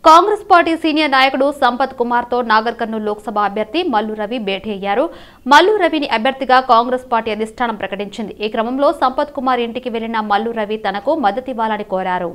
Congress party senior నాయకుడు సంపత్ కుమార్ తో నాగర్ కర్నూలు లోక్సభ అభ్యర్థి మల్లు రవి భేటీ అయ్యారు. మల్లు రవిని అభ్యర్థిగా కాంగ్రెస్ పార్టీ అధిష్టానం ప్రకటించింది. ఈ క్రమంలో సంపత్ కుమార్ ఇంటికి వెళ్లిన మల్లు రవి తనకు మద్దతివ్వాలని కోరారు.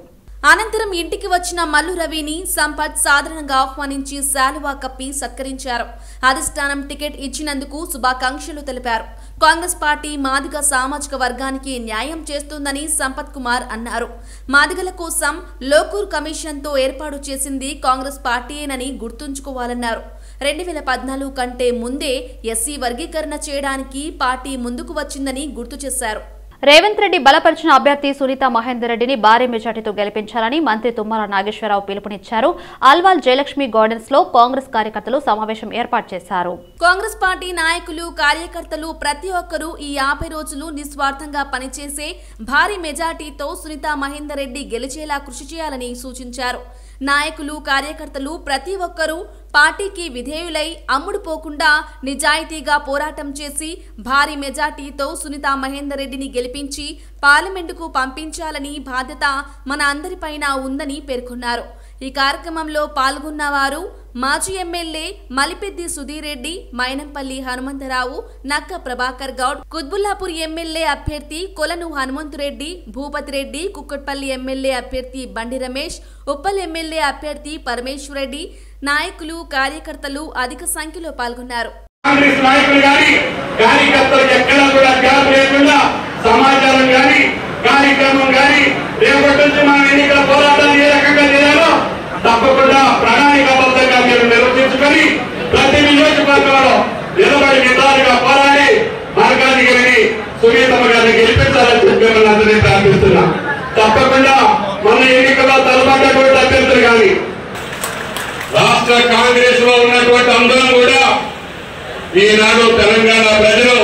అనంతరం ఇంటికి వచ్చిన మల్లు రవిని సంపత్ సాధారణంగా ఆహ్వానించి శాలువా కప్పి సత్కరించారు. అధిష్టానం టికెట్ ఇచ్చినందుకు శుభాకాంక్షలు తెలిపారు. కాంగ్రెస్ పార్టీ మాదిగ సామాజిక వర్గానికి న్యాయం చేస్తుందని సంపత్ కుమార్ అన్నారు. మాదిగల కోసం లోకూర్ కమిషన్తో ఏర్పాటు చేసింది కాంగ్రెస్ పార్టీయేనని గుర్తుంచుకోవాలన్నారు. 2014 కంటే ముందే ఎస్సీ వర్గీకరణ చేయడానికి పార్టీ ముందుకు వచ్చిందని గుర్తు చేశారు. రేవంత్ రెడ్డి బలపరిచిన అభ్యర్థి సునీత మహేందర్ రెడ్డిని భారీ మెజార్టీతో గెలిపించాలని మంత్రి తుమ్మల నాగేశ్వరరావు పిలుపునిచ్చారు. ఆల్వాల్ జయలక్ష్మి గార్డెన్స్ లో కాంగ్రెస్ కార్యకర్తలు సమావేశం ఏర్పాటు చేశారు. కాంగ్రెస్ పార్టీ నాయకులు కార్యకర్తలు ప్రతి ఒక్కరూ ఈ 50 రోజులు నిస్వార్థంగా పనిచేసే భారీ మెజార్టీతో సునీత మహేందర్ రెడ్డి గెలిచేలా కృషి చేయాలని సూచించారు. నాయకులు కార్యకర్తలు ప్రతి ఒక్కరూ పార్టీకి విధేయులై అమ్ముడుపోకుండా నిజాయితీగా పోరాటం చేసి భారీ మెజార్టీతో సునీత మహేందర్ రెడ్డిని గెలిపించి పార్లమెంటుకు పంపించాలని బాధ్యత మన అందరిపైన ఉందని పేర్కొన్నారు. ఈ కార్యక్రమంలో పాల్గొన్న వారు మాజీ ఎమ్మెల్యే మలిపెద్ది సుధీర్ రెడ్డి, మైనంపల్లి హనుమంతరావు, నక్క ప్రభాకర్ గౌడ్, కుత్బుల్లాపూర్ ఎమ్మెల్యే అభ్యర్థి కొలను హనుమంతురెడ్డి, భూపతి రెడ్డి, కుక్కట్పల్లి ఎమ్మెల్యే అభ్యర్థి బండి రమేష్, ఉప్పల్ ఎమ్మెల్యే అభ్యర్థి పరమేశ్వర్ రెడ్డి, నాయకులు కార్యకర్తలు అధిక సంఖ్యలో పాల్గొన్నారు. తప్పకుండా ప్రణాళికాబద్ధంగా మీరు నిర్వహించుకొని ప్రతి నియోజకవర్గంలో నిలబడి నిదాలుగా పోరాడి మార్గాధికారిని సునీతమ్మ గారిని గెలిపించాలని చెప్పి అందరినీ ప్రార్థిస్తున్నా. తప్పకుండా మన ఎన్నికల్లో తలబడ్డటువంటి అభ్యర్థులు కానీ రాష్ట్ర కాంగ్రెస్ లో ఉన్నటువంటి అందరం కూడా ఈనాడు తెలంగాణ ప్రజలు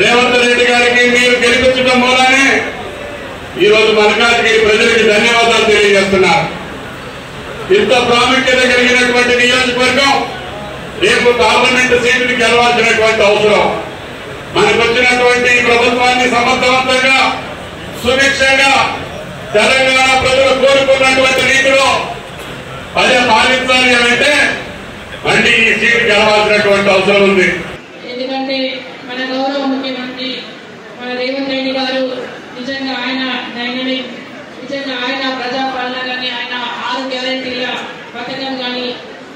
రేవంత్ రెడ్డి గారికి మీరు గెలిపించడం మూలానే ఈరోజు మల్కాజ్గిరి ప్రజలకి ధన్యవాదాలు తెలియజేస్తున్నారు. ఇంత ప్రాముఖ్యత కలిగినటువంటి నియోజకవర్గం రేపు పార్లమెంటు సీటుని గెలవాల్సినటువంటి అవసరం. మనకు వచ్చినటువంటి ప్రభుత్వాన్ని సమర్థవంతంగా సుభిక్షంగా తెలంగాణ ప్రజలు కోరుకున్నటువంటి రీతిలో అదే పాలించాలి అంటే మళ్ళీ ఈ సీటు గెలవాల్సినటువంటి అవసరం ఉంది. ఎందుకంటే మన గౌరవ ముఖ్యమంత్రి మన రేవంత్ రెడ్డి గారు నిజంగా ఆయన డైనమిక్, నిజంగా ఆయన ప్రజాపాలన కానీ ఆయన 6 గ్యారెంటీల పథకం కానీ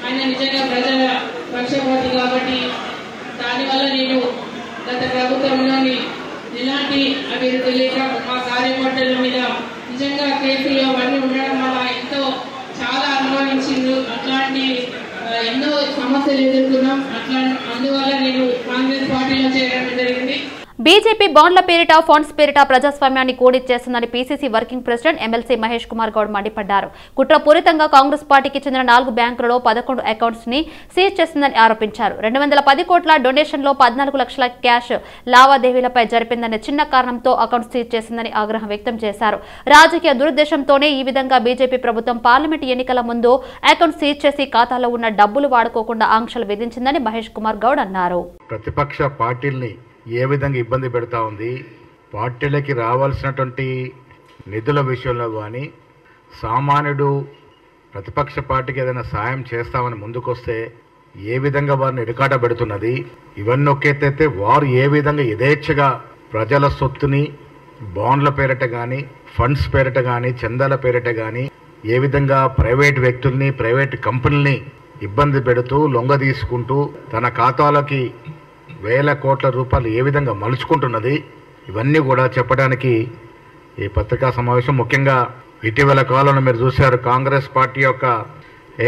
ఆయన నిజంగా ప్రజల పక్షపాతి కాబట్టి దానివల్ల నేను గత ప్రభుత్వంలోని ఎలాంటి అభివృద్ధి లేక మా కార్యకర్తల మీద నిజంగా కేసులు అవన్నీ ఉండడం వల్ల ఎంతో చాలా అనుభవించిండ్రు. అట్లాంటి ఎన్నో సమస్యలు ఎదుర్కొన్నాం. అందువల్ల నేను కాంగ్రెస్ పార్టీలో చేరడం జరిగింది. బీజేపీ బాండ్ల పేరిట, ఫండ్స్ పేరిట ప్రజాస్వామ్యాన్ని కూడిచ్చేస్తుందని PCC working president MLC Mahesh Kumar Goud మండిపడ్డారు. కుట్రపూరితంగా కాంగ్రెస్ పార్టీకి చెందిన 4 బ్యాంకులలో 11 అకౌంట్స్ ని సీజ్ చేసిందని ఆరోపించారు. 210 కోట్ల డొనేషన్లో 14 లక్షల క్యాష్ లావాదేవీలపై జరిపిందనే చిన్న కారణంతో అకౌంట్స్ సీజ్ చేసిందని ఆగ్రహం వ్యక్తం చేశారు. రాజకీయ దురుద్దేశంతోనే ఈ విధంగా బీజేపీ ప్రభుత్వం పార్లమెంట్ ఎన్నికల ముందు అకౌంట్స్ సీజ్ చేసి ఖాతాలో ఉన్న డబ్బులు వాడుకోకుండా ఆంక్షలు విధించిందని మహేష్ కుమార్ గౌడ్ అన్నారు. ప్రతిపక్ష పార్టీల్ని ఏ విధంగా ఇబ్బంది పెడతా ఉంది, పార్టీలకి రావాల్సినటువంటి నిధుల విషయంలో కానీ సామాన్యుడు ప్రతిపక్ష పార్టీకి ఏదైనా సాయం చేస్తామని ముందుకొస్తే ఏ విధంగా వారిని ఇరకాట పెడుతున్నది. ఇవన్నీ ఒకేతైతే వారు ఏ విధంగా యథేచ్ఛగా ప్రజల సొత్తుని బాండ్ల పేరిట కానీ, ఫండ్స్ పేరిట కానీ, చందాల పేరిట కానీ ఏ విధంగా ప్రైవేట్ వ్యక్తుల్ని, ప్రైవేట్ కంపెనీల్ని ఇబ్బంది పెడుతూ లొంగ తీసుకుంటూ తన ఖాతాలకి వేల కోట్ల రూపాయలు ఏ విధంగా మలుచుకుంటున్నది, ఇవన్నీ కూడా చెప్పడానికి ఈ పత్రికా సమావేశం. ముఖ్యంగా ఇటీవల కాలంలో మీరు చూశారు, కాంగ్రెస్ పార్టీ యొక్క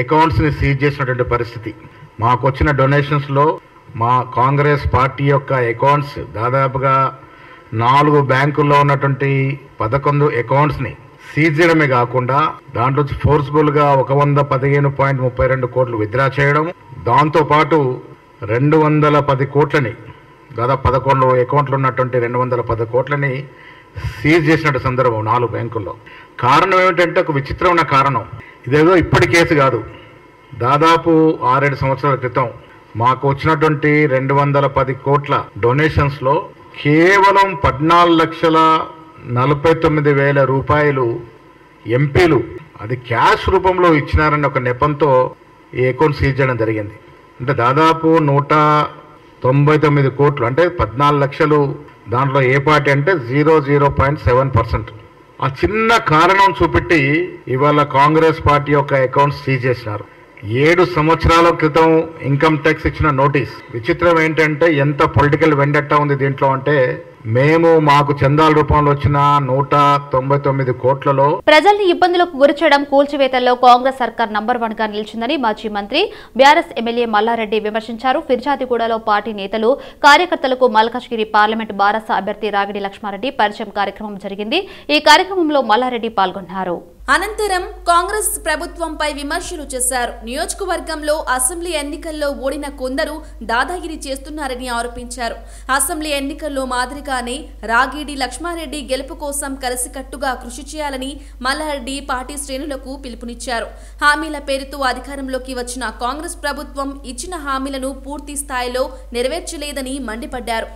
అకౌంట్స్ని సీజ్ చేసినటువంటి పరిస్థితి. మాకు వచ్చిన డొనేషన్స్లో మా కాంగ్రెస్ పార్టీ యొక్క అకౌంట్స్ దాదాపుగా 4 బ్యాంకుల్లో ఉన్నటువంటి 11 అకౌంట్స్ని సీజ్ చేయడమే కాకుండా దాంట్లో ఫోర్స్ఫుల్గా 115.32 కోట్లు విత్డ్రా చేయడం, దాంతోపాటు 210 కోట్లని దాదాపు 11 అకౌంట్లు ఉన్నటువంటి 210 కోట్లని సీజ్ చేసినట్టు సందర్భం 4 బ్యాంకుల్లో. కారణం ఏమిటంటే ఒక విచిత్రమైన కారణం, ఇదేదో ఇప్పటి కేసు కాదు. దాదాపు 6-7 సంవత్సరాల క్రితం మాకు వచ్చినటువంటి 210 కోట్ల డొనేషన్స్లో కేవలం 14,49,000 రూపాయలు ఎంపీలు అది క్యాష్ రూపంలో ఇచ్చినారని ఒక నెపంతో ఈ అకౌంట్ సీజ్ చేయడం జరిగింది. అంటే దాదాపు 199 కోట్లు, అంటే 14 లక్షలు. దాంట్లో ఏ పార్టీ అంటే 0.7%. ఆ చిన్న కారణం చూపెట్టి ఇవాళ కాంగ్రెస్ పార్టీ యొక్క అకౌంట్స్ సీజ్ చేసినారు. 7 సంవత్సరాల క్రితం ఇన్కమ్ ట్యాక్స్ ఇచ్చిన నోటీస్. విచిత్రం ఏంటంటే ఎంత పొలిటికల్ వెండట్టా ఉంది దీంట్లో అంటే, మాకు చందాల రూపంలో వచ్చిన 199 కోట్లలో ప్రజల్ని ఇబ్బందులకు గురిచేయడం, కూల్చివేతల్లో కాంగ్రెస్ సర్కార్ నంబర్ 1 గా నిలిచిందని మాజీ మంత్రి బీఆర్ఎస్ ఎమ్మెల్యే మల్లారెడ్డి విమర్శించారు. ఫిర్జాదిగూడలో పార్టీ నేతలు, కార్యకర్తలకు మల్కాజ్గిరి పార్లమెంట్ బారస అభ్యర్థి రాగిడి లక్ష్మారెడ్డి పరిచయం కార్యక్రమం జరిగింది. ఈ కార్యక్రమంలో మల్లారెడ్డి పాల్గొన్నారు. అనంతరం కాంగ్రెస్ ప్రభుత్వంపై విమర్శలు చేశారు. నియోజకవర్గంలో అసెంబ్లీ ఎన్నికల్లో ఓడిన కొందరు దాదాగిరి చేస్తున్నారని ఆరోపించారు. అసెంబ్లీ ఎన్నికల్లో మాదిరిగానే రాగిడి లక్ష్మారెడ్డి గెలుపు కోసం కలిసికట్టుగా కృషి చేయాలని మల్లారెడ్డి పార్టీ శ్రేణులకు పిలుపునిచ్చారు. హామీల పేరుతో అధికారంలోకి వచ్చిన కాంగ్రెస్ ప్రభుత్వం ఇచ్చిన హామీలను పూర్తి స్థాయిలో నెరవేర్చలేదని మండిపడ్డారు.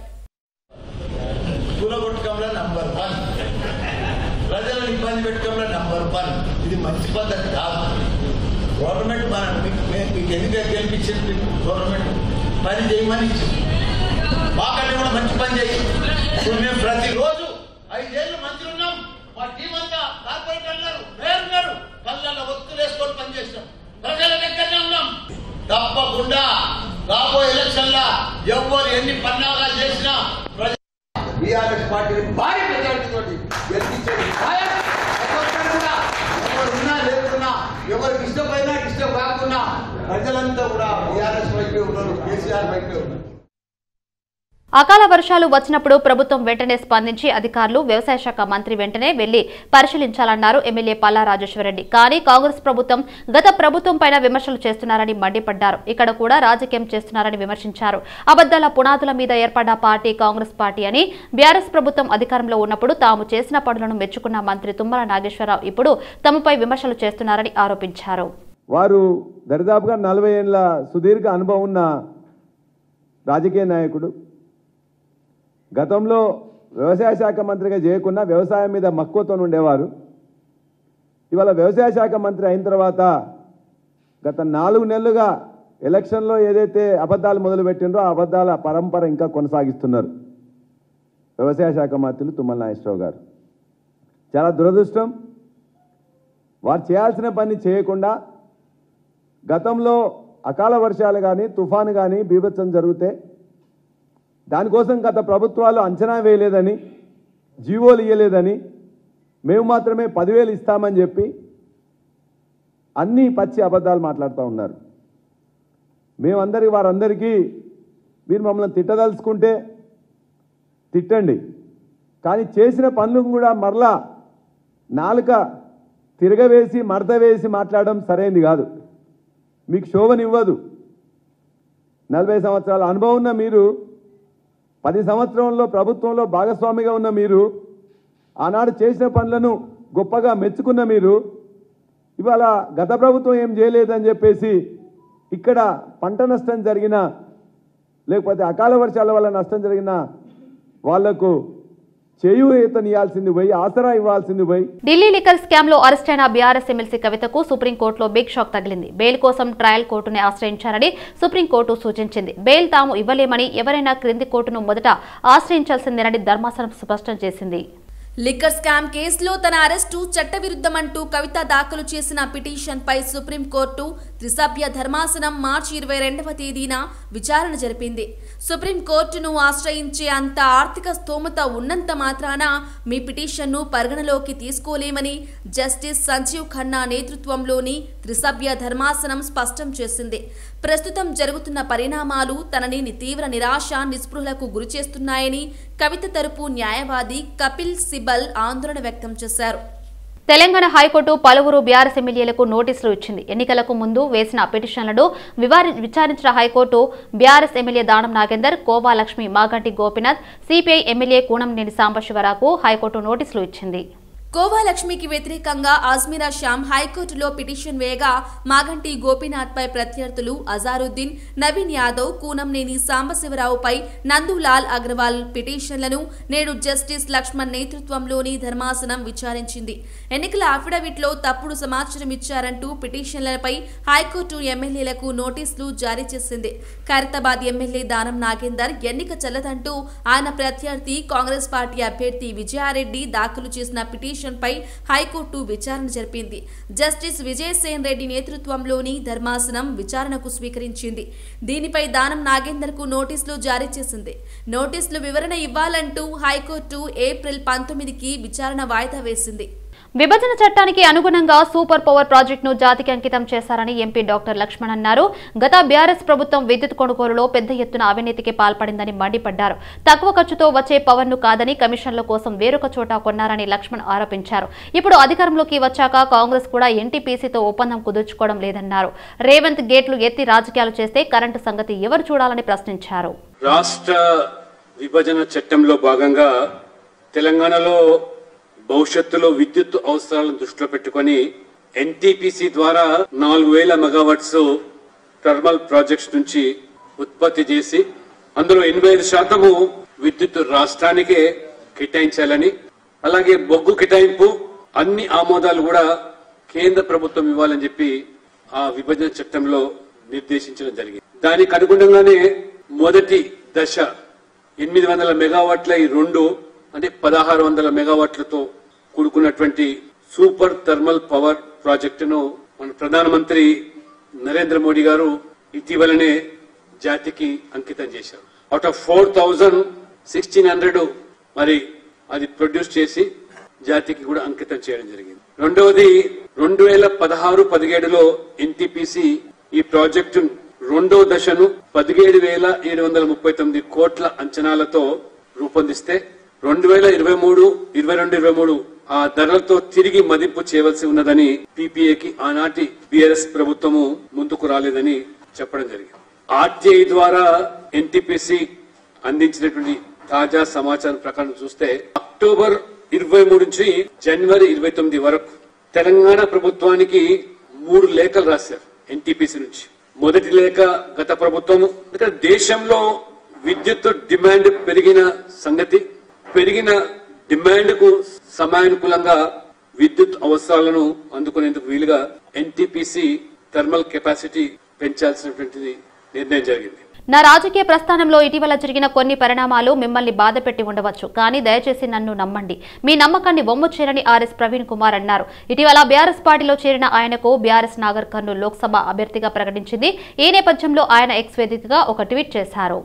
ప్రజలను ఇబ్బంది పెట్టడంలో నంబర్ 1. ఇది మంచి పద్ధతి కాదు. గవర్నమెంట్ మీకు ఎందుకు గెలిపించింది? గవర్నమెంట్ పని చేయమని ఇచ్చింది. మాకంటే కూడా మంచి పని చేసి ఇప్పుడు మేము ప్రతిరోజు 5 ఏళ్ళు మంత్రులు ఉన్నాం. మా టీం అంతా కార్పొరేట్ అన్నారు, మేయర్ గారు కళ్ళల్లో ఒత్తులు వేసుకొని పనిచేస్తాం. ప్రజల దగ్గరనే ఉన్నాం. తప్పకుండా రాబోయే ఎలక్షన్లా ఎవరు ఎన్ని పన్నాగాలు చేసినా బీఆర్ఎస్ పార్టీని భారీ మెజారిటీతో గెలిపించేది. ఎవరు ఉన్నా లేకున్నా, ఎవరికి ఇష్టమైనా ఇష్టం కాకున్నా ప్రజలంతా కూడా బీఆర్ఎస్ వైపే ఉన్నారు, కేసీఆర్ వైపే ఉన్నారు. అకాల వర్షాలు వచ్చినప్పుడు ప్రభుత్వం వెంటనే స్పందించి అధికారులు, వ్యవసాయ శాఖ మంత్రి వెంటనే వెళ్లి పరిశీలించాలన్నారు ఎమ్మెల్యే పల్లా రాజేశ్వరరెడ్డి. కానీ కాంగ్రెస్ ప్రభుత్వం గత ప్రభుత్వం పైన విమర్శలు చేస్తున్నారని మండిపడ్డారు. ఇక్కడ కూడా రాజకీయం చేస్తున్నారని విమర్శించారు. అబద్దాల పునాదుల మీద ఏర్పడ్డ పార్టీ కాంగ్రెస్ పార్టీ అని, బీఆర్ఎస్ ప్రభుత్వం అధికారంలో ఉన్నప్పుడు తాము చేసిన పనులను మెచ్చుకున్న మంత్రి తుమ్మల నాగేశ్వరరావు ఇప్పుడు తమపై విమర్శలు చేస్తున్నారని ఆరోపించారు. వారు దరిదాపుగా 40 ఏళ్ల సుదీర్ఘ అనుభవం ఉన్న రాజకీయ నాయకుడు. గతంలో వ్యవసాయ శాఖ మంత్రిగా చేయకుండా వ్యవసాయం మీద మక్కువతో ఉండేవారు. ఇవాళ వ్యవసాయ శాఖ మంత్రి అయిన తర్వాత గత 4 నెలలుగా ఎలక్షన్లో ఏదైతే అబద్ధాలు మొదలుపెట్టిండ్రో ఆ అబద్ధాల పరంపర ఇంకా కొనసాగిస్తున్నారు వ్యవసాయ శాఖ మంత్రులు తుమ్మల నాగేశ్వరరావు గారు. చాలా దురదృష్టం. వారు చేయాల్సిన పని చేయకుండా గతంలో అకాల వర్షాలు కానీ, తుఫాను కానీ బీభత్సం జరిగితే దానికోసం గత ప్రభుత్వాలు అంచనా వేయలేదని, జీవోలు ఇవ్వలేదని, మేము మాత్రమే 10,000 ఇస్తామని చెప్పి అన్ని పచ్చి అబద్ధాలు మాట్లాడుతూ ఉన్నారు. వారందరికీ మీరు మమ్మల్ని తిట్టదలుచుకుంటే తిట్టండి, కానీ చేసిన పనులను కూడా మరలా నాలుక తిరగవేసి మడత వేసి మాట్లాడడం సరైనది కాదు. మీకు శోభనివ్వదు. 40 సంవత్సరాల అనుభవం ఉన్న మీరు, 10 సంవత్సరంలో ప్రభుత్వంలో భాగస్వామిగా ఉన్న మీరు, ఆనాడు చేసిన పనులను గొప్పగా మెచ్చుకున్న మీరు, ఇవాళ గత ప్రభుత్వం ఏం చేయలేదని చెప్పేసి ఇక్కడ పంట నష్టం జరిగిన, లేకపోతే అకాల వర్షాల వల్ల నష్టం జరిగిన వాళ్లకు చేయూతనియాల్సింది పోయి, ఆసరా ఇవ్వాల్సింది పోయి. ఢిల్లీ లిక్కర్ స్కామ్ లో అరెస్ట్ అయిన బీఆర్ఎస్ ఎమ్మెల్సీ కవితకు సుప్రీంకోర్టులో బిగ్ షాక్ తగిలింది. బెయిల్ కోసం ట్రయల్ కోర్టుని ఆశ్రయించారని సుప్రీంకోర్టు సూచించింది. బెయిల్ తాము ఇవ్వలేమని, ఎవరైనా క్రింది కోర్టును మొదట ఆశ్రయించాల్సిందేనని ధర్మాసనం స్పష్టం చేసింది. లిక్కర్ స్కామ్ కేసులో తన అరెస్టు చట్టవిరుద్ధమంటూ కవిత దాఖలు చేసిన పిటిషన్పై సుప్రీంకోర్టు త్రిసభ్య ధర్మాసనం మార్చి 22వ తేదీన విచారణ జరిపింది. సుప్రీంకోర్టును ఆశ్రయించే అంత ఆర్థిక స్తోమత ఉన్నంత మాత్రాన మీ పిటిషన్ను పరిగణలోకి తీసుకోలేమని జస్టిస్ సంజీవ్ ఖన్నా నేతృత్వంలోని త్రిసభ్య ధర్మాసనం స్పష్టం చేసింది. ప్రస్తుతం జరుగుతున్న పరిణామాలు తనని తీవ్ర నిరాశ, నిస్పృహలకు గురిచేస్తున్నాయని కవిత తరపు న్యాయవాది కపిల్ సిబల్ ఆందోళన వ్యక్తం చేశారు. తెలంగాణ హైకోర్టు పలువురు బీఆర్ఎస్ ఎమ్మెల్యేలకు నోటీసులు ఇచ్చింది. ఎన్నికలకు ముందు వేసిన పిటిషన్లను విచారించిన high court BRS MLA Danam Nagender, Kova Lakshmi, Maganti Gopinath, CPI MLA Kunamneni సాంబశివరావుకు హైకోర్టు నోటీసులు ఇచ్చింది. కోవాలక్ష్మికి వ్యతిరేకంగా అజ్మీరా శ్యామ్ హైకోర్టులో పిటిషన్ వేయగా మాగంటి గోపీనాథ్పై ప్రత్యర్థులు అజారుద్దీన్, నవీన్ యాదవ్, కూనంనేని సాంబశివరావుపై నందూలాల్ అగర్వాల్ పిటిషన్లను నేడు జస్టిస్ లక్ష్మణ్ నేతృత్వంలోని ధర్మాసనం విచారించింది. ఎన్నికల అఫిడవిట్లో తప్పుడు సమాచారం ఇచ్చారంటూ పిటిషన్లపై హైకోర్టు ఎమ్మెల్యేలకు నోటీసులు జారీ చేసింది. ఖైరతాబాద్ ఎమ్మెల్యే దానం నాగేందర్ ఎన్నిక చెల్లదంటూ ఆయన ప్రత్యర్థి కాంగ్రెస్ పార్టీ అభ్యర్థి విజయారెడ్డి దాఖలు చేసిన పిటిషన్ పై హైకోర్టు విచారణ జరిపింది. జస్టిస్ విజయసేన్ రెడ్డి నేతృత్వంలోని ధర్మాసనం విచారణకు స్వీకరించింది. దీనిపై దానం నాగేందర్ కు నోటీసులు జారీ చేసింది. నోటీసులు వివరణ ఇవ్వాలంటూ హైకోర్టు ఏప్రిల్ 19కి విచారణ వాయిదా వేసింది. విభజన చట్టానికి అనుగుణంగా సూపర్ పవర్ ప్రాజెక్టును జాతికి అంకితం చేశారని ఎంపీ డాక్టర్ లక్ష్మణ్ అన్నారు. గత బీఆర్ఎస్ ప్రభుత్వం విద్యుత్ కొనుగోలులో పెద్ద ఎత్తున అవినీతికి పాల్పడిందని మండిపడ్డారు. తక్కువ ఖర్చుతో వచ్చే పవర్ ను కాదని కమిషన్ల కోసం వేరొక చోట కొన్నారని లక్ష్మణ్ ఆరోపించారు. ఇప్పుడు అధికారంలోకి వచ్చాక కాంగ్రెస్ కూడా ఎన్టీపీసీతో ఒప్పందం కుదుర్చుకోవడం లేదన్నారు. రేవంత్ గేట్లు ఎత్తి రాజకీయాలు చేస్తే కరెంటు సంగతి ఎవరు చూడాలని ప్రశ్నించారు. రాష్ట్ర విభజన చట్టంలో భాగంగా తెలంగాణలో భవిష్యత్తులో విద్యుత్ అవసరాలను దృష్టిలో పెట్టుకుని ఎన్టీపీసీ ద్వారా 4000 మెగావాట్స్ థర్మల్ ప్రాజెక్ట్స్ నుంచి ఉత్పత్తి చేసి అందులో 85% విద్యుత్ రాష్ట్రానికే కేటాయించాలని, అలాగే బొగ్గు కేటాయింపు అన్ని ఆమోదాలు కూడా కేంద్ర ప్రభుత్వం ఇవ్వాలని చెప్పి ఆ విభజన చట్టంలో నిర్దేశించడం జరిగింది. దానికి అనుగుణంగానే మొదటి దశ 800 మెగావాట్ల ఈ రెండు అంటే 1600 మెగావాట్లతో కూడుకున్నటువంటి సూపర్ థర్మల్ పవర్ ప్రాజెక్టును మన ప్రధానమంత్రి నరేంద్ర మోడీ గారు ఇటీవలనే జాతికి అంకితం చేశారు. అవుట్ ఆఫ్ 4,1600 మరి అది ప్రొడ్యూస్ చేసి జాతికి కూడా అంకితం చేయడం జరిగింది. రెండవది 2016-17లో ఎన్టీపీసీ ఈ ప్రాజెక్టు రెండో దశను 17,739 కోట్ల అంచనాలతో రూపొందిస్తే 2023 ఆ ధరలతో తిరిగి మదింపు చేయవలసి ఉన్నదని పీపీఏకి ఆనాటి బీఆర్ఎస్ ప్రభుత్వము ముందుకు రాలేదని చెప్పడం జరిగింది. ఆర్టీఐ ద్వారా ఎన్టీపీసీ అందించినటువంటి తాజా సమాచారం ప్రకారం చూస్తే అక్టోబర్ 23 నుంచి జనవరి 29 వరకు తెలంగాణ ప్రభుత్వానికి 3 లేఖలు రాశారు ఎన్టీపీసీ నుంచి. మొదటి లేఖ గత ప్రభుత్వం దేశంలో విద్యుత్ డిమాండ్ పెరిగిన సంగతి, పెరిగిన డిమాండ్ కు సమయానుకూలంగా విద్యుత్ అవసరాలను అందుకునేందుకు వీలుగా ఎన్టీపీసీ థర్మల్ కెపాసిటీ పెంచాల్సినటువంటి నిర్ణయం జరిగింది. నా రాజకీయ ప్రస్థానంలో ఇటీవల జరిగిన కొన్ని పరిణామాలు మిమ్మల్ని బాధపెట్టి ఉండవచ్చు, కానీ దయచేసి నన్ను నమ్మండి. మీ నమ్మకాన్ని వమ్ము చేయరని ఆర్ఎస్ ప్రవీణ్ కుమార్ అన్నారు. ఇటీవల బీఆర్ఎస్ పార్టీలో చేరిన ఆయనకు బీఆర్ఎస్ నాగర్ కర్నూలు లోక్సభ అభ్యర్థిగా ప్రకటించింది. ఈ నేపథ్యంలో ఆయన ఎక్స్ వేదికగా ఒక ట్వీట్ చేశారు.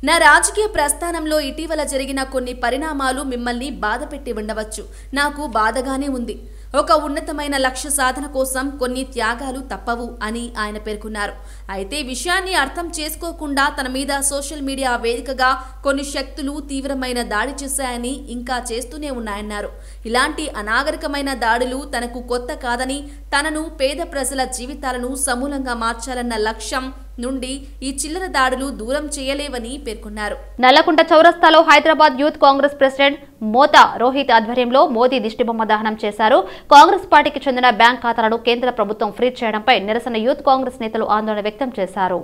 నా రాజకీయ ప్రస్థానంలో ఇటీవల జరిగిన కొన్ని పరిణామాలు మిమ్మల్ని బాధపెట్టి ఉండవచ్చు. నాకు బాధగానే ఉంది. ఒక ఉన్నతమైన లక్ష్య సాధన కోసం కొన్ని త్యాగాలు తప్పవు అని ఆయన పేర్కొన్నారు. అయితే విషయాన్ని అర్థం చేసుకోకుండా తన మీద సోషల్ మీడియా వేదికగా కొన్ని శక్తులు తీవ్రమైన దాడి చేశాయని, ఇంకా చేస్తూనే ఉన్నాయన్నారు. ఇలాంటి అనాగరికమైన దాడులు తనకు కొత్త కాదని, తనను పేద ప్రజల జీవితాలను సమూలంగా మార్చాలన్న లక్ష్యం నుండి ఈ చిల్లర దాడులు దూరం చేయలేవని పేర్కొన్నారు. నల్లకుంట చౌరస్తాలో హైదరాబాద్ యూత్ కాంగ్రెస్ ప్రెసిడెంట్ మోతా రోహిత్ ఆధ్వర్యంలో మోదీ దిష్టిబొమ్మ దహనం చేశారు. కాంగ్రెస్ పార్టీకి చెందిన బ్యాంక్ ఖాతాలను కేంద్ర ప్రభుత్వం ఫ్రీజ్ చేయడంపై నిరసన యూత్ కాంగ్రెస్ నేతలు ఆందోళన వ్యక్తం చేశారు.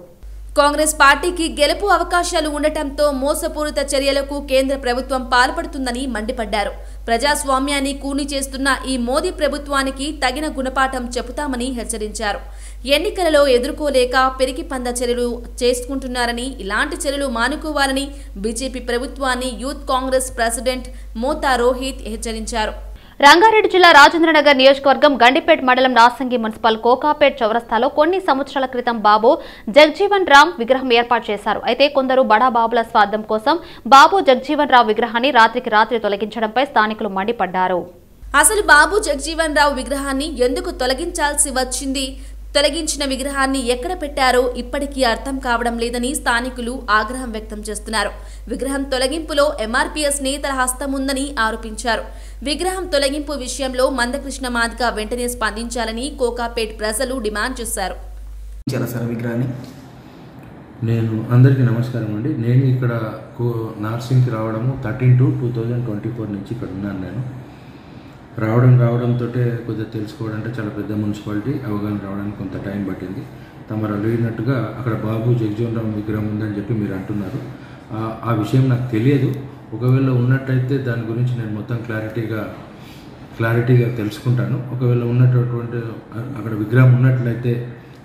కాంగ్రెస్ పార్టీకి గెలుపు అవకాశాలు ఉండటంతో మోసపూరిత చర్యలకు కేంద్ర ప్రభుత్వం పాల్పడుతుందని మండిపడ్డారు. ప్రజాస్వామ్యాన్ని కూని చేస్తున్న ఈ మోదీ ప్రభుత్వానికి తగిన గుణపాఠం చెబుతామని హెచ్చరించారు. ఎన్నికలలో ఎదుర్కోలేక పెరిగి పంద చర్యలు చేసుకుంటున్నారని, ఇలాంటి చర్యలు మానుకోవాలని బీజేపీ ప్రభుత్వాన్ని యూత్ కాంగ్రెస్ ప్రెసిడెంట్ మోతా రోహిత్ హెచ్చరించారు. రంగారెడ్డి జిల్లా రాజేంద్రనగర్ నియోజకవర్గం గండిపేట్ మండలం నార్సింగి మున్సిపల్ కోకాపేట్ చౌరస్తాలో కొన్ని సంవత్సరాల క్రితం బాబు జగ్జీవన్ రామ్ విగ్రహం ఏర్పాటు చేశారు. అయితే కొందరు బడా బాబుల స్వార్థం కోసం బాబు జగ్జీవన్ రావు విగ్రహాన్ని రాత్రికి రాత్రి తొలగించడంపై స్థానికులు మండిపడ్డారు. అసలు బాబు జగ్జీవన్ రావు విగ్రహాన్ని ఎందుకు తొలగించాల్సి వచ్చింది? తొలగించిన విగ్రహాన్ని ఎక్కడ పెట్టారో ఇప్పటికీ అర్థం కావడం లేదని స్థానికులు ఆగ్రహం వ్యక్తం చేస్తున్నారు. విగ్రహం తొలగింపులో ఎంఆర్పీఎస్ నేతల హస్తం ఉందని ఆరోపించారు. విగ్రహం తొలగింపు విషయంలో మందకృష్ణ మాదిగ వెంటనే స్పందించాలని కోకాపేట్ ప్రజలు డిమాండ్ చేశారు. నేను అందరికీ నమస్కారం అండి. నేను ఇక్కడ నార్సింగ్కి రావడము 13/2/2024 నుంచి ఇక్కడ ఉన్నాను. నేను రావడంతో కొద్దిగా తెలుసుకోవడం అంటే చాలా పెద్ద మున్సిపాలిటీ, అవగాహన రావడానికి కొంత టైం పట్టింది. తమరు అడిగినట్టుగా అక్కడ బాబు జగజీవన్ రామ్ విగ్రహం ఉందని చెప్పి మీరు అంటున్నారు. ఆ విషయం నాకు తెలియదు. ఒకవేళ ఉన్నట్టయితే దాని గురించి నేను మొత్తం క్లారిటీగా తెలుసుకుంటాను. ఒకవేళ ఉన్నటువంటి అక్కడ విగ్రహం ఉన్నట్లయితే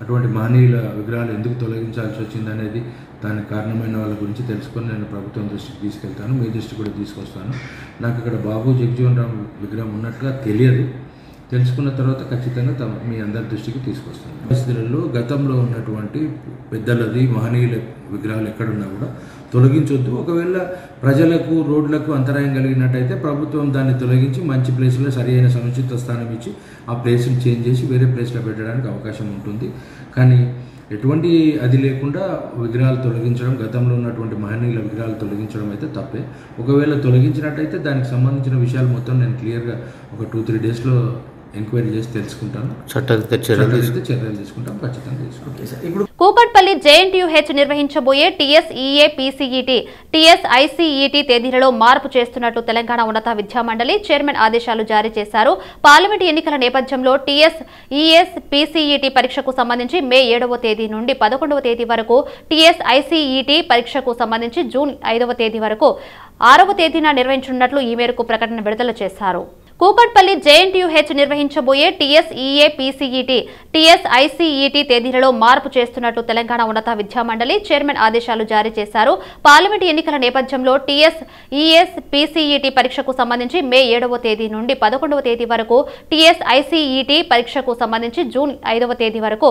అటువంటి మహనీయుల విగ్రహాలు ఎందుకు తొలగించాల్సి వచ్చింది అనేది దానికి కారణమైన వాళ్ళ గురించి తెలుసుకొని నేను ప్రభుత్వం దృష్టికి తీసుకెళ్తాను, మీ దృష్టి కూడా తీసుకొస్తాను. నాకు అక్కడ బాబు జగజీవన్ రామ్ విగ్రహం ఉన్నట్టుగా తెలియదు. తెలుసుకున్న తర్వాత ఖచ్చితంగా మీ అందరి దృష్టికి తీసుకొస్తాను. పరిస్థితులలో గతంలో ఉన్నటువంటి పెద్దలది మహనీయుల విగ్రహాలు ఎక్కడున్నా కూడా తొలగించొద్దు. ఒకవేళ ప్రజలకు రోడ్లకు అంతరాయం కలిగినట్టయితే ప్రభుత్వం దాన్ని తొలగించి మంచి ప్లేస్లో సరి అయిన సముచిత స్థానం ఇచ్చి ఆ ప్లేస్ని చేంజ్ చేసి వేరే ప్లేస్లో పెట్టడానికి అవకాశం ఉంటుంది. కానీ ఎటువంటి అది లేకుండా విగ్రహాలు తొలగించడం, గతంలో ఉన్నటువంటి మహనీయుల విగ్రహాలు తొలగించడం అయితే తప్పే. ఒకవేళ తొలగించినట్టయితే దానికి సంబంధించిన విషయాలు మొత్తం నేను క్లియర్గా ఒక 2-3 డేస్లో ఎంక్వైరీ చేసి తెలుసుకుంటాను. చట్టాలు చర్యలు తీసుకుంటాం, ఖచ్చితంగా తీసుకుంటాం. Kukatpally JNTUH నిర్వహించబోయే TSEA PCET TSICET తేదీలలో మార్పు చేస్తున్నట్లు తెలంగాణ ఉన్నత విద్యామండలి చైర్మన్ ఆదేశాలు జారీ చేశారు. పార్లమెంటు ఎన్నికల నేపథ్యంలో TSES PCET పరీక్షకు సంబంధించి మే 7వ తేదీ నుండి 11వ తేదీ వరకు, TSICET పరీక్షకు సంబంధించి జూన్ 5వ తేదీ వరకు 6వ తేదీన నిర్వహించనున్నట్లు ఈ మేరకు ప్రకటన విడుదల చేశారు. Kukatpally JNTUH నిర్వహించబోయే TSEA PCET TSICET తేదీలలో మార్పు చేస్తున్నట్లు తెలంగాణ ఉన్నత విద్యామండలి చైర్మన్ ఆదేశాలు జారీ చేశారు. పార్లమెంటు ఎన్నికల నేపథ్యంలో TSES PCET పరీక్షకు సంబంధించి మే 7వ తేదీ నుండి 11వ తేదీ వరకు, TSICET పరీక్షకు సంబంధించి జూన్ 5వ తేదీ వరకు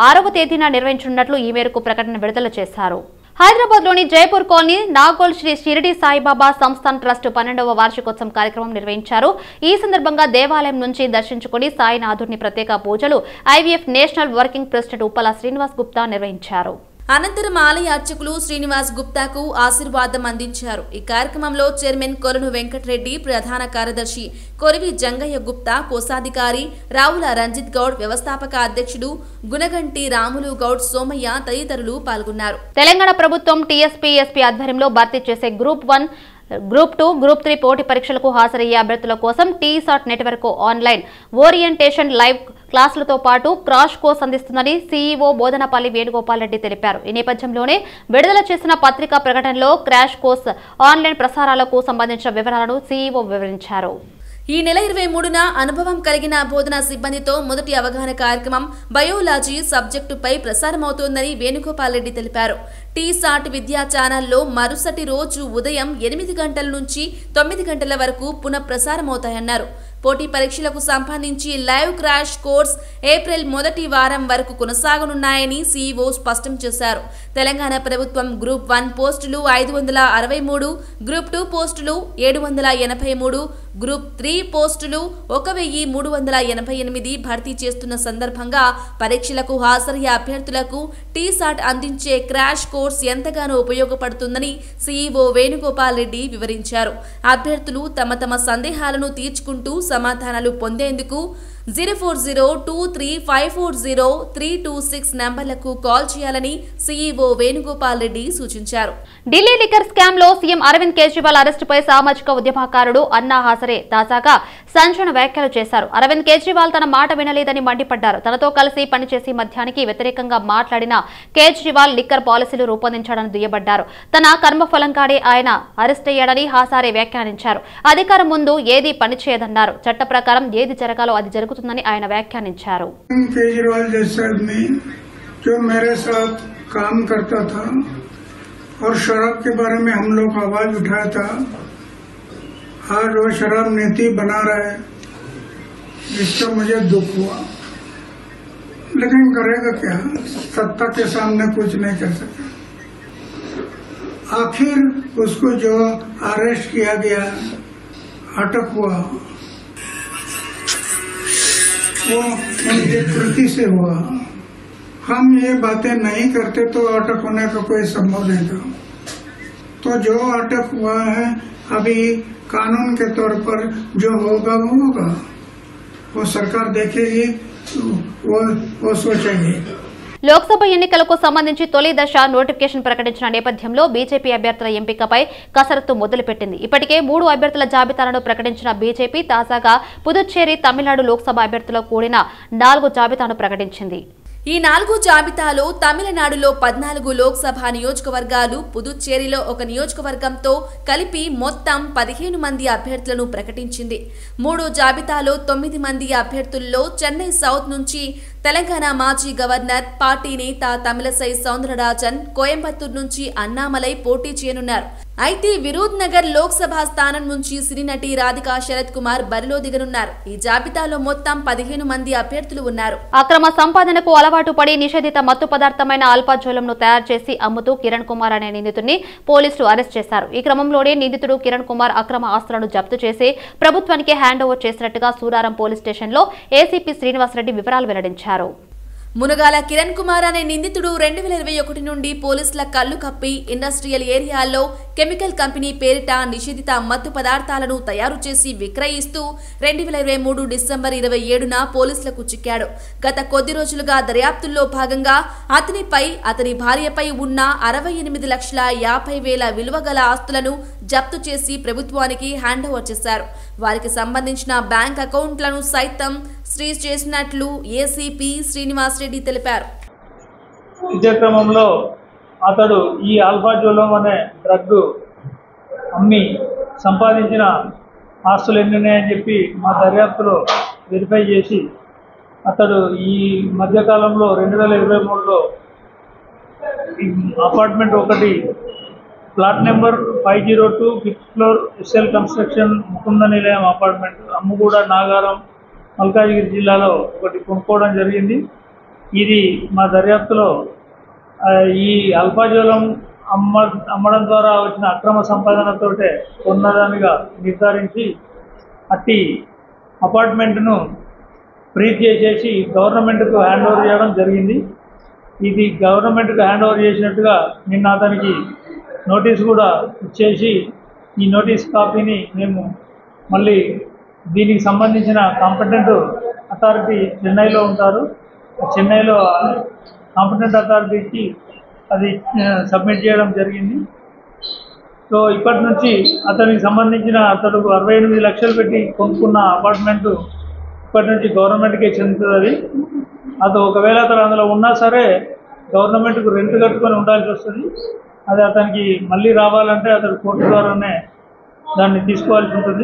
6వ తేదీన నిర్వహించనున్నట్లు ఈ మేరకు ప్రకటన విడుదల చేశారు. హైదరాబాద్లోని జైపూర్ కాలనీ నాగోల్ శ్రీ షిరిడి సాయిబాబా సంస్థాన్ ట్రస్ట్ 12వ వార్షికోత్సవం కార్యక్రమం నిర్వహించారు. ఈ సందర్భంగా దేవాలయం నుంచి దర్శించుకుని సాయినాథుడిని ప్రత్యేక పూజలు IVF national working president Uppala Srinivas Gupta నిర్వహించారు. అనంతరం ఆలయ అర్చకులు శ్రీనివాస్ గుప్తాకు ఆశీర్వాదం అందించారు. ఈ కార్యక్రమంలో చైర్మన్ కొలను వెంకటరెడ్డి, ప్రధాన కార్యదర్శి కొరివి జంగయ్య గుప్తా, కోశాధికారి రావుల రంజిత్ గౌడ్, వ్యవస్థాపక అధ్యక్షుడు గుణగంటి రాములు గౌడ్, సోమయ్య తదితరులు పాల్గొన్నారు. తెలంగాణ ప్రభుత్వం TSP ఆధ్వర్యంలో భర్తీ చేసే గ్రూప్ 1, గ్రూప్ 2, గ్రూప్ 3 పోటీ పరీక్షలకు హాజరయ్యే అభ్యర్థుల కోసం TSAT network online orientation live క్లాసులతో పాటు క్రాష్ కోర్స్ అందిస్తుందని CEO బోధనపల్లి వేణుగోపాల్ రెడ్డి తెలిపారు. ఈ నేపథ్యంలోనే విడుదల చేసిన పత్రికా ప్రకటనలో క్రాష్ కోర్స్ ఆన్లైన్ ప్రసారాలకు సంబంధించిన వివరాలను CEO వివరించారు. ఈ నెల 23న అనుభవం కలిగిన బోధనా సిబ్బందితో మొదటి అవగాహన కార్యక్రమం బయోలాజీ సబ్జెక్టుపై ప్రసారమవుతోందని వేణుగోపాల్ రెడ్డి తెలిపారు. TSAT విద్యా ఛానల్లో మరుసటి రోజు ఉదయం 8 గంటల నుంచి 9 గంటల వరకు పునః ప్రసారమవుతాయన్నారు. పోటీ పరీక్షలకు సంబంధించి లైవ్ క్రాష్ కోర్స్ ఏప్రిల్ మొదటి వారం వరకు కొనసాగనున్నాయని CEO స్పష్టం చేశారు. తెలంగాణ ప్రభుత్వం గ్రూప్ 1 పోస్టులు 563, గ్రూప్ 2 పోస్టులు 783, గ్రూప్ 3 పోస్టులు 1388 భర్తీ చేస్తున్న సందర్భంగా పరీక్షలకు హాజరయ్యే అభ్యర్థులకు TSAT అందించే క్రాష్ కోర్స్ ఎంతగానో ఉపయోగపడుతుందని CEO వేణుగోపాల్ రెడ్డి వివరించారు. అభ్యర్థులు తమ సందేహాలను తీర్చుకుంటూ సమాధానాలు పొందేందుకు 04023540 నంబర్లకు కాల్ చేయాలని CEO వేణుగోపాల్ రెడ్డి సూచించారు. ఢిల్లీ లిక్కర్ స్కామ్ లో సీఎం అరవింద్ కేజ్రీవాల్ అరెస్టుపై సామాజిక ఉద్యమకారుడు అన్నా హజరే తాజాగా సంచలన వ్యాఖ్యలు చేశారు. అరవింద్ కేజ్రీవాల్ తన మాట వినలేదని మండిపడ్డారు. తనతో కలిసి పనిచేసి మద్యానికి వ్యతిరేకంగా మాట్లాడిన కేజ్రీవాల్ లిక్కర్ పాలసీలు రూపొందించాడని దుయ్యబడ్డారు. తన కర్మఫలంగానే ఆయన అరెస్ట్ అయ్యాడని హజరే వ్యాఖ్యానించారు. అధికారం ముందు ఏది పనిచేయదన్నారు. చట్ట ప్రకారం ఏది జరగాలో అది జరుగుతుందని ఆయన వ్యాఖ్యానించారు. केजरीवाल जैसे आदमी जो मेरे साथ काम करता था और शराब के बारे में हम लोग आवाज उठाया था, आज वो शराब नीति बना रहा है, जिसका मुझे दुख हुआ। लेकिन करेगा क्या, सत्ता के सामने कुछ नहीं कर सके। आखिर उसको जो अरेस्ट किया गया, अटक हुआ, वो उनकी कृति से हुआ। हम ये बातें नहीं करते तो अटक होने का कोई संभव नहीं था। तो जो अटक हुआ है अभी कानून के तौर पर जो होगा वो होगा, वो सरकार देखेगी, वो सोचेगी। లోక్సభ ఎన్నికలకు సంబంధించి తొలి దశ నోటిఫికేషన్ ప్రకటించిన నేపథ్యంలో బీజేపీ అభ్యర్థుల ఎంపికపై కసరత్తు మొదలుపెట్టింది. ఇప్పటికే 3 అభ్యర్థుల జాబితాలను ప్రకటించిన బీజేపీ తాజాగా పుదుచ్చేరి, తమిళనాడు లోక్సభ అభ్యర్థులు కూడిన 4 జాబితాను ప్రకటించింది. ఈ 4 జాబితాలో తమిళనాడులో 14 లోక్సభ నియోజకవర్గాలు, పుదుచ్చేరిలో 1 నియోజకవర్గంతో కలిపి మొత్తం 15 మంది అభ్యర్థులను ప్రకటించింది. 3 జాబితాలో 9 మంది అభ్యర్థుల్లో చెన్నై సౌత్ నుంచి తెలంగాణ మాజీ గవర్నర్, పార్టీ నేత తమిళసై సౌందరరాజన్, కోయంబత్తూరు నుంచి అన్నామలై పోటీ చేయనున్నారు. అయితే విరోధ్ నగర్ లోక్సభ స్థానం నుంచి సినీ నటి రాధికా శరత్ కుమార్ బరిలో దిగనున్నారు. ఈ జాబితాలో మొత్తం 15 మంది అభ్యర్థులు ఉన్నారు. అక్రమ సంపాదనకు అలవాటు పడి నిషేధిత మత్తు పదార్థమైన అల్పాజోలంను తయారు చేసి అమ్ముతూ కిరణ్ కుమార్ అనే నిందితుడిని పోలీసులు అరెస్ట్ చేశారు. ఈ క్రమంలోనే నిందితుడు కిరణ్ కుమార్ అక్రమ ఆస్తులను జప్తు చేసి ప్రభుత్వానికి హ్యాండ్ ఓవర్ చేసినట్టుగా సూరారం పోలీస్ స్టేషన్లో ఏసీపీ శ్రీనివాసరెడ్డి వివరాలు వెల్లడించారు. మునగాల కిరణ్ కుమార్ అనే నిందితుడు 2021 నుండి పోలీసుల కళ్లు కప్పి ఇండస్ట్రియల్ ఏరియాల్లో కెమికల్ కంపెనీ పేరిట నిషేధిత మత్తు పదార్థాలను తయారు చేసి విక్రయిస్తూ 2023 డిసెంబర్ 27న పోలీసులకు చిక్కాడు. గత కొద్ది రోజులుగా దర్యాప్తుల్లో భాగంగా అతనిపై, అతని భార్యపై ఉన్న 68,50,000 విలువ గల ఆస్తులను జప్తు చేసి ప్రభుత్వానికి హ్యాండ్ ఓవర్ చేశారు. వారికి సంబంధించిన బ్యాంక్ అకౌంట్లను సైతం సీజ్ చేసినట్లు ఏసీపీ శ్రీనివాసరెడ్డి తెలిపారు. ఇదే క్రమంలో అతడు ఈ ఆల్ఫాజోలం అనే డ్రగ్ అమ్మి సంపాదించిన ఆస్తులు ఎన్ని ఉన్నాయని చెప్పి మా దర్యాప్తులో వెరిఫై చేసి అతడు ఈ మధ్యకాలంలో 2023లో apartment 1 plot number 502 5th floor SL construction Mukunda Nilayam apartment Ammuguda, Nagaram, Malkajgiri జిల్లాలో 1 కొనుక్కోవడం జరిగింది. ఇది మా దర్యాప్తులో ఈ అల్పాజోలం అమ్మడం ద్వారా వచ్చిన అక్రమ సంపాదనతో కొన్నదానిగా నిర్ధారించి అట్టి అపార్ట్మెంట్ను ఫ్రీజ్ చేసేసి గవర్నమెంట్కు హ్యాండ్ ఓవర్ చేయడం జరిగింది. ఇది గవర్నమెంట్కు హ్యాండ్ ఓవర్ చేసినట్టుగా నిన్న అతనికి నోటీస్ కూడా ఇచ్చేసి ఈ నోటీస్ కాపీని మేము మళ్ళీ దీనికి సంబంధించిన కాంపిటెంట్ అథారిటీ చెన్నైలో ఉంటారు, చెన్నైలో కాంపిటెంట్ అథారిటీకి అది సబ్మిట్ చేయడం జరిగింది. సో ఇప్పటి నుంచి అతనికి సంబంధించిన అతడు 68 లక్షలు పెట్టి కొనుక్కున్న అపార్ట్మెంటు ఇప్పటి నుంచి గవర్నమెంట్కే చెందుతుంది. అది ఒకవేళ అతను అందులో ఉన్నా సరే గవర్నమెంట్కు రెంట్ కట్టుకొని ఉండాల్సి వస్తుంది. అది అతనికి మళ్ళీ రావాలంటే అతడు కోర్టు ద్వారానే దాన్ని తీసుకోవాల్సి ఉంటుంది.